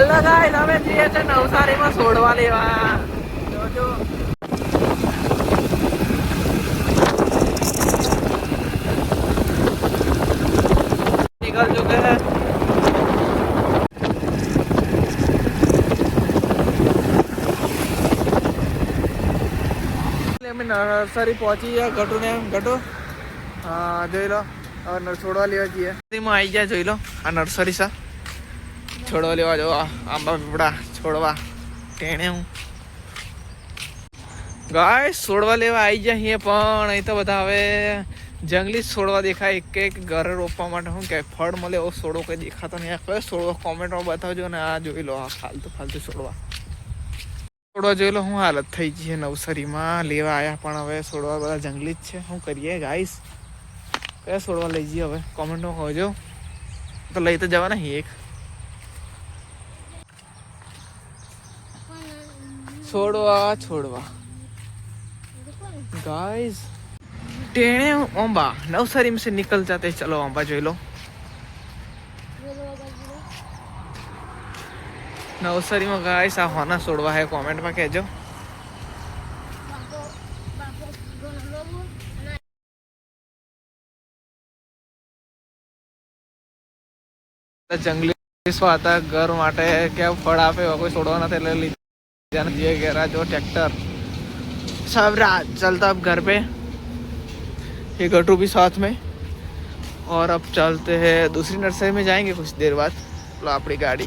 Hello guys, અમે જઈએ છે નવસારીમાં છોડવા લેવા. જોજો निकल चुके हैं. અમે નર્સરી પહોંચી ગયા. ઘટુ ને ઘટુ હા જોઈ લો, હવે છોડવા લેવા જઈએ. આવી ગયા, જોઈ લો આ નર્સરી સા છોડવા લેવા. જો આંબા પીપળા છોડવા ટેણે હું ગાય છોડવા લેવા આવી ગયા અહીંયા. પણ અહીં તો બધા હવે જંગલી છોડવા દેખાય. એક ઘરે રોપવા માટે શું કે ફળ મળે એવો છોડવો કંઈ દેખાતો નહીં. કયો છોડવો કોમેન્ટમાં બતાવજો. ને આ જોઈ લો, આ ફાલતુ છોડવા જોઈ લો. શું હાલત થઈ છે નવસારીમાં. લેવા આવ્યા પણ હવે છોડવા બધા જંગલી જ છે. શું કરીએ ગાઈસ? કયા છોડવા લઈ જઈએ હવે કોમેન્ટમાં કહેજો. તો લઈ તો જવા નહીં. એક છોડવા गाइस टेढ़े ओंबा नवसारी में से निकल जाते. चलो ओंबा जो लो. नवसारी में गाइस आ होना छोड़वा है. कमेंट में कहजो. जंगली आता घर माटे क्या फल आपे कोई छोड़वा ना थे ले जाना दिए गया. जो ट्रैक्टर सब रात चलता. अब घर पे ये गटू भी साथ में. और अब चलते हैं दूसरी नर्सरी में जाएंगे कुछ देर बाद. अपनी गाड़ी